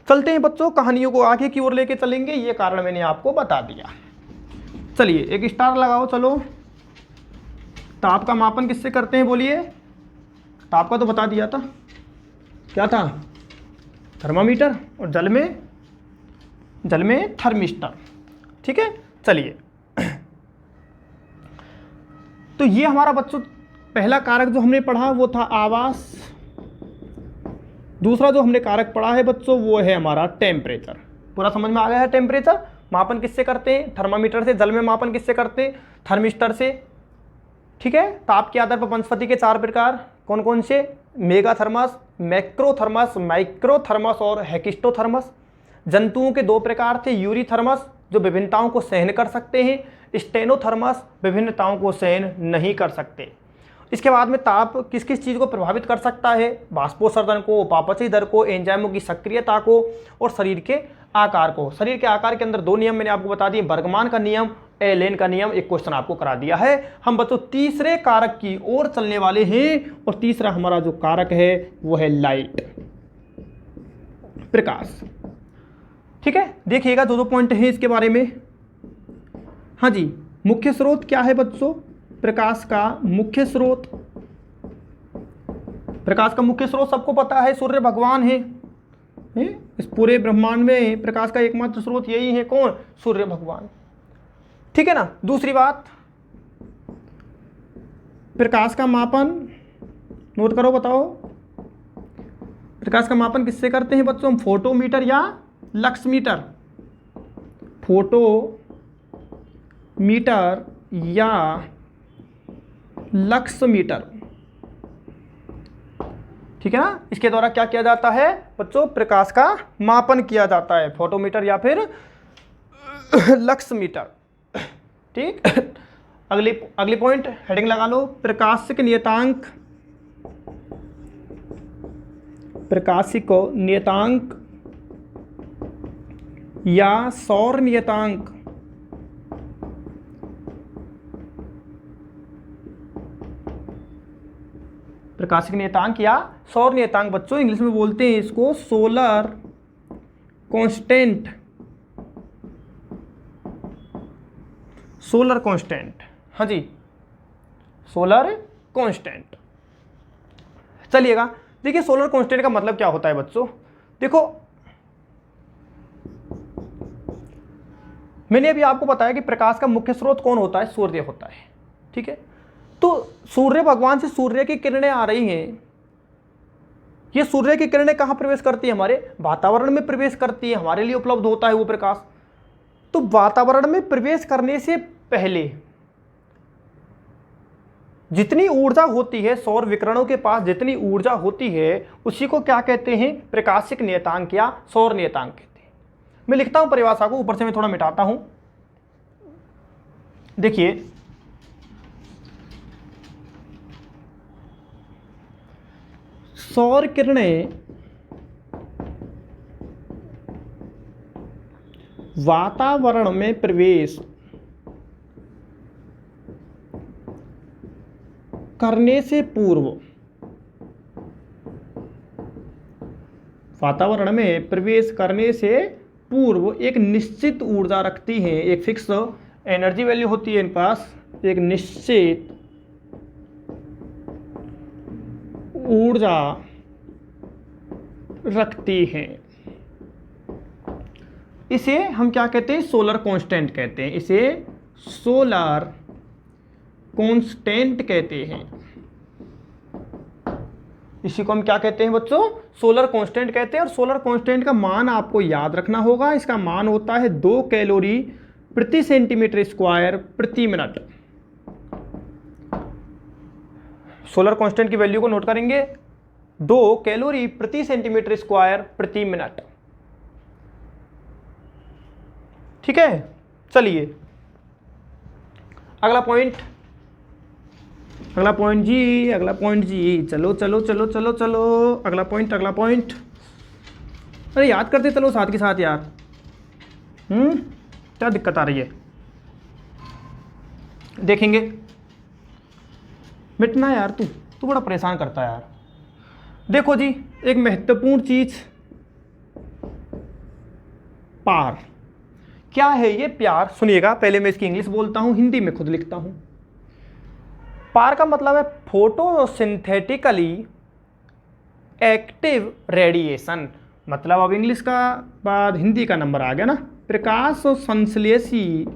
चलते हैं बच्चों, कहानियों को आगे की ओर लेके चलेंगे, ये कारण मैंने आपको बता दिया। चलिए एक स्टार लगाओ। चलो, ताप का मापन किससे करते हैं बोलिए? ताप का तो बता दिया था, क्या था? थर्मामीटर, और जल में थर्मिस्टर। ठीक है, चलिए। तो ये हमारा बच्चों पहला कारक जो हमने पढ़ा वो था आवास। दूसरा जो हमने कारक पढ़ा है बच्चों वो है हमारा टेम्परेचर। पूरा समझ में आ गया है? टेम्परेचर मापन किससे करते हैं? थर्मामीटर से। जल में मापन किससे करते हैं? थर्मिस्टर से। ठीक है, ताप के आधार पर वनस्पति के 4 प्रकार कौन कौन से? मेगाथर्मस, मैक्रोथर्मस, माइक्रोथर्मस और हेकिस्टोथर्मस। जंतुओं के 2 प्रकार थे, यूरीथर्मस जो विभिन्नताओं को सहन कर सकते हैं, स्टेनोथर्मस विभिन्नताओं को सहन नहीं कर सकते। इसके बाद में ताप किस किस चीज़ को प्रभावित कर सकता है? वाष्पोत्सर्जन को, उपापचय दर को, एंजाइमों की सक्रियता को, और शरीर के आकार को। शरीर के आकार के अंदर 2 नियम मैंने आपको बता दिए, बर्गमान का नियम, एलेन का नियम, एक क्वेश्चन आपको करा दिया है। हम बच्चों तीसरे कारक की ओर चलने वाले हैं, और तीसरा हमारा जो कारक है वो है लाइट, प्रकाश। ठीक है, देखिएगा 2 पॉइंट हैं इसके बारे में। हाँ जी, मुख्य स्रोत क्या है बच्चों? प्रकाश का मुख्य स्रोत, प्रकाश का मुख्य स्रोत सबको पता है, सूर्य भगवान है। इस पूरे ब्रह्मांड में प्रकाश का एकमात्र स्रोत यही है, कौन? सूर्य भगवान। ठीक है ना। दूसरी बात, प्रकाश का मापन नोट करो, बताओ प्रकाश का मापन किससे करते हैं बच्चों? हम फोटोमीटर या लक्समीटर? फोटोमीटर या लक्समीटर। ठीक है ना। इसके द्वारा क्या किया जाता है बच्चों? प्रकाश का मापन किया जाता है, फोटोमीटर या फिर लक्समीटर। ठीक। अगली पॉइंट हेडिंग लगा लो, प्रकाशिक नियतांक। प्रकाशिक नियतांक या सौर नियतांक। प्रकाशिक नियतांक या सौर नियतांक बच्चों इंग्लिश में बोलते हैं इसको सोलर कांस्टेंट। सोलर कांस्टेंट, हाँ जी, सोलर कांस्टेंट। चलिएगा, देखिए सोलर कांस्टेंट का मतलब क्या होता है बच्चों? देखो, मैंने अभी आपको बताया कि प्रकाश का मुख्य स्रोत कौन होता है? सूर्य होता है। ठीक है, तो सूर्य भगवान से सूर्य की किरणें आ रही हैं। ये सूर्य की किरणें कहाँ प्रवेश करती है? हमारे वातावरण में प्रवेश करती है, हमारे लिए उपलब्ध होता है वो प्रकाश। तो वातावरण में प्रवेश करने से पहले जितनी ऊर्जा होती है, सौर विकिरणों के पास जितनी ऊर्जा होती है, उसी को क्या कहते हैं? प्रकाशिक नियतांक या सौर नियतांक कहते हैं। मैं लिखता हूं परिभाषा को, ऊपर से मैं थोड़ा मिटाता हूं। देखिए, सौर किरणें वातावरण में प्रवेश करने से पूर्व, वातावरण में प्रवेश करने से पूर्व एक निश्चित ऊर्जा रखती हैं, एक फिक्स एनर्जी वैल्यू होती है इनके पास, एक निश्चित ऊर्जा रखती हैं। इसे हम क्या कहते हैं? सोलर कांस्टेंट कहते हैं। इसे सोलर कांस्टेंट कहते हैं। इसी को हम क्या कहते हैं बच्चों? सोलर कांस्टेंट कहते हैं। और सोलर कांस्टेंट का मान आपको याद रखना होगा। इसका मान होता है 2 कैलोरी प्रति सेंटीमीटर स्क्वायर प्रति मिनट। सोलर कांस्टेंट की वैल्यू को नोट करेंगे, 2 कैलोरी प्रति सेंटीमीटर स्क्वायर प्रति मिनट। ठीक है, चलिए अगला पॉइंट जी। चलो अगला पॉइंट। अरे याद करते चलो साथ के साथ यार। क्या दिक्कत आ रही है? देखेंगे। मिटना यार, तू बड़ा परेशान करता है यार। देखो जी, एक महत्वपूर्ण चीज, पार। क्या है ये प्यार? सुनिएगा, पहले मैं इसकी इंग्लिश बोलता हूं, हिंदी में खुद लिखता हूं। पार का मतलब है फोटोसिंथेटिकली एक्टिव रेडिएशन। मतलब अब इंग्लिश का बाद हिंदी का नंबर आ गया ना। प्रकाश संश्लेषी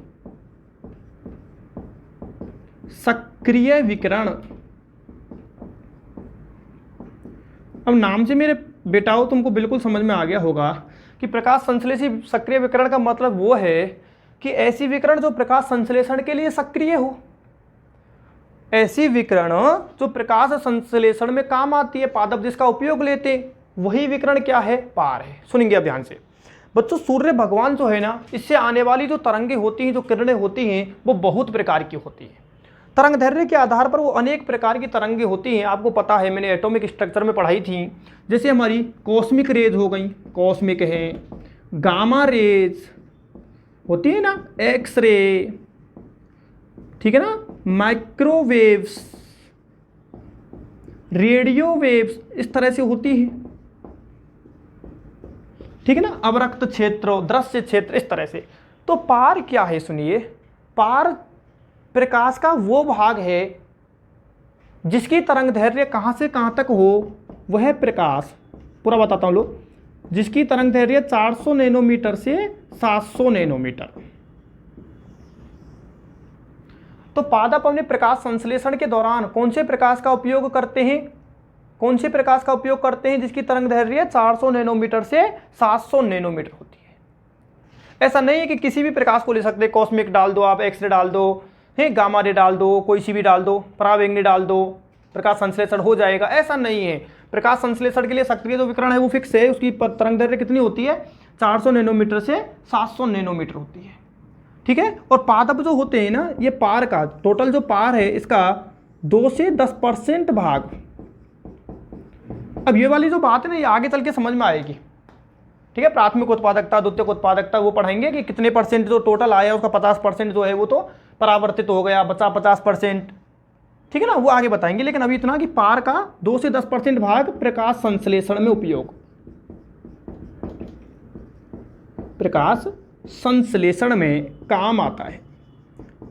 सक्रिय विकिरण। अब नाम से मेरे बेटाओं तुमको बिल्कुल समझ में आ गया होगा कि प्रकाश संश्लेषी सक्रिय विकिरण का मतलब वो है कि ऐसी विकिरण जो प्रकाश संश्लेषण के लिए सक्रिय हो, ऐसी विकिरण जो प्रकाश संश्लेषण में काम आती है, पादप जिसका उपयोग लेते, वही विकिरण क्या है? पार है। सुनेंगे अब ध्यान से बच्चों। सूर्य भगवान जो है ना, इससे आने वाली जो तरंगे होती हैं, जो किरणें होती हैं, वो बहुत प्रकार की होती हैं। तरंग दैर्घ्य के आधार पर वो अनेक प्रकार की तरंगे होती हैं। आपको पता है, मैंने एटॉमिक स्ट्रक्चर में पढ़ाई थी। जैसे हमारी कॉस्मिक रेज हो गई, कॉस्मिक है, गामा रेज होती है ना, एक्स रे, ठीक है ना, माइक्रोवेव्स, रेडियो वेव्स, इस तरह से होती है। ठीक है ना, अवरक्त क्षेत्र, दृश्य क्षेत्र, इस तरह से। तो पार क्या है? सुनिए, पार प्रकाश का वो भाग है जिसकी तरंग दैर्घ्य कहां से कहां तक हो, वह प्रकाश। पूरा बताता हूं लो। जिसकी तरंग दैर्घ्य 400 नैनोमीटर से 700 नैनोमीटर। तो पादप अपने प्रकाश संश्लेषण के दौरान कौन से प्रकाश का उपयोग करते हैं? कौन से प्रकाश का उपयोग करते हैं जिसकी तरंग दैर्घ्य 400 नैनोमीटर से 700 नैनोमीटर होती है। ऐसा नहीं है कि किसी भी प्रकाश को ले सकते, कॉस्मिक डाल दो आप, एक्सरे डाल दो, है गामा रे डाल दो, कोई सी भी डाल दो, पराबैंगनी डाल दो, प्रकाश संश्लेषण हो जाएगा, ऐसा नहीं है। प्रकाश संश्लेषण के लिए सक्रिय जो विकिरण है वो फिक्स है। उसकी तरंग दैर्घ्य कितनी होती है? 400 नैनोमीटर से 700 नैनोमीटर होती है। ठीक है। और पादप जो होते हैं ना, ये पार का टोटल जो पार है इसका 2 से 10% भाग। अब ये वाली जो बात है ना, ये आगे चल के समझ में आएगी। ठीक है, प्राथमिक उत्पादकता, द्वितीयक उत्पादकता, वो पढ़ाएंगे कि कितने परसेंट जो टोटल आया उसका 50% जो है वो तो परावर्तित हो गया, बचा 50%। ठीक है ना, वो आगे बताएंगे। लेकिन अभी इतना कि पार का 2 से 10% भाग प्रकाश संश्लेषण में उपयोग, प्रकाश संश्लेषण में काम आता है।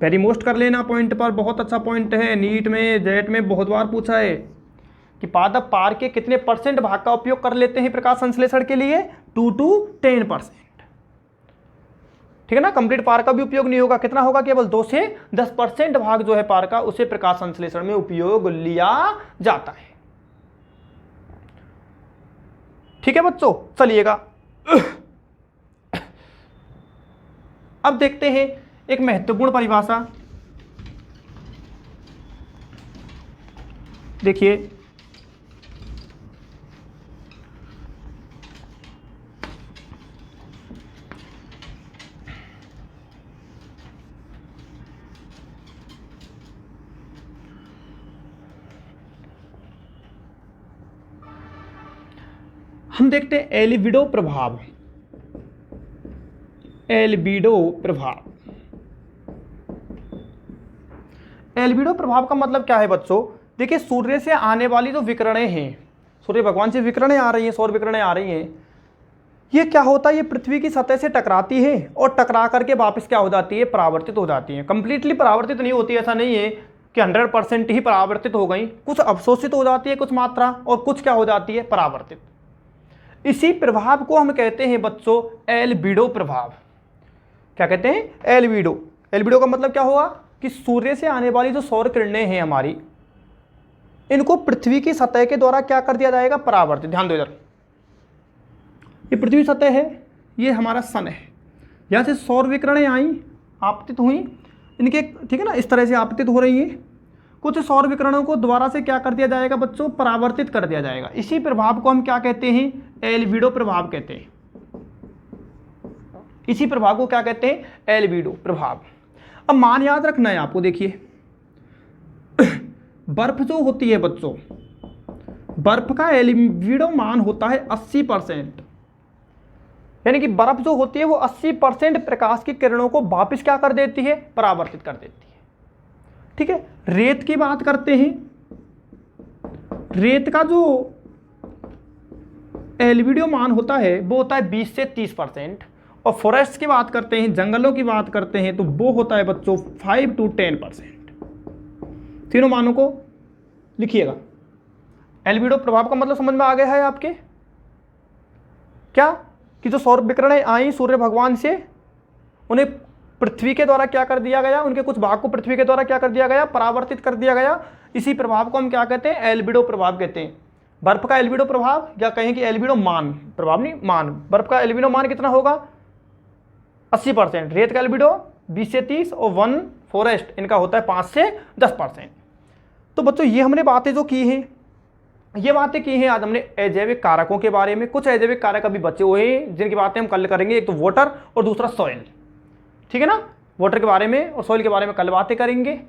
वेरी मोस्ट कर लेना पॉइंट पर, बहुत अच्छा पॉइंट है। नीट में, जेट में बहुत बार पूछा है कि पादप पार के कितने परसेंट भाग का उपयोग कर लेते हैं प्रकाश संश्लेषण के लिए? 2 to 10%। ठीक है ना, कंप्लीट पार का भी उपयोग नहीं होगा। कितना होगा? केवल 2 से 10% भाग जो है पार का, उसे प्रकाश संश्लेषण में उपयोग लिया जाता है। ठीक है बच्चों, चलिएगा अब देखते हैं एक महत्वपूर्ण परिभाषा। देखिए, हम देखते हैं एल्बिडो प्रभाव। एल्बिडो प्रभाव, एल्बिडो प्रभाव का मतलब क्या है बच्चों? देखिए, सूर्य से आने वाली जो विकिरणें हैं, सूर्य भगवान से विकिरणें आ रही हैं, सौर विकिरणें आ रही हैं, ये क्या होता है? ये पृथ्वी की सतह से टकराती है और टकरा करके वापस क्या हो जाती है? परावर्तित हो जाती है। कंप्लीटली परावर्तित नहीं होती, ऐसा नहीं है। कि 100% ही परावर्तित हो गई, कुछ अवशोषित हो जाती है कुछ मात्रा, और कुछ क्या हो जाती है, परावर्तित। इसी प्रभाव को हम कहते हैं बच्चों एल्बिडो प्रभाव। क्या कहते हैं, एल्बिडो। एल्बिडो का मतलब क्या हुआ कि सूर्य से आने वाली जो सौर किरणें हैं हमारी, इनको पृथ्वी की सतह के द्वारा क्या कर दिया जाएगा, परावर्तित। ध्यान दो इधर, ये पृथ्वी सतह है, ये हमारा सन है, यहाँ से सौर विकिरणें आई, आपतित हुई, इनके ठीक है ना, इस तरह से आपतित हो रही है। कुछ सौर विकिरणों को दोबारा से क्या कर दिया जाएगा बच्चों, परावर्तित कर दिया जाएगा। इसी प्रभाव को हम क्या कहते हैं, एल्बिडो प्रभाव कहते हैं। इसी प्रभाव को क्या कहते हैं, एल्बिडो प्रभाव। अब मान याद रखना है आपको, देखिए बर्फ जो होती है बच्चों, बर्फ का एल्बिडो मान होता है 80%, यानी कि बर्फ जो होती है वो 80% प्रकाश की किरणों को वापस क्या कर देती है, परावर्तित कर देती है। ठीक है, रेत की बात करते हैं, रेत का जो एल्बिडो मान होता है वो होता है 20 से 30%, और फॉरेस्ट की बात करते हैं, जंगलों की बात करते हैं, तो वो होता है बच्चों 5 to 10%। तीनों मानों को लिखिएगा। एल्बिडो प्रभाव का मतलब समझ में आ गया है आपके, क्या कि जो सौर विकिरणें आई सूर्य भगवान से, उन्हें पृथ्वी के द्वारा क्या कर दिया गया, उनके कुछ भाग को पृथ्वी के द्वारा क्या कर दिया गया, परावर्तित कर दिया गया। इसी प्रभाव को हम क्या कहते हैं, एल्बिडो प्रभाव कहते हैं। बर्फ का एल्बिडो प्रभाव, या कहें कि एल्बिडो मान, प्रभाव नहीं मान, बर्फ का एल्बिडो मान कितना होगा, 80%, रेत का एल्बिडो 20 से 30, और वन फॉरेस्ट इनका होता है 5 से 10%। तो बच्चों ये हमने बातें जो की हैं, ये बातें की हैं आज हमने अजैविक कारकों के बारे में। कुछ अजैविक कारक अभी बचे हुए हैं जिनकी बातें हम कल करेंगे, एक तो वाटर और दूसरा सॉइल। ठीक है ना, वाटर के बारे में और सॉइल के बारे में कल बातें करेंगे।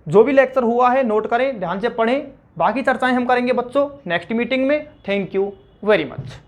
जो भी लेक्चर हुआ है नोट करें, ध्यान से पढ़ें, बाकी चर्चाएं हम करेंगे बच्चों नेक्स्ट मीटिंग में। Thank you very much.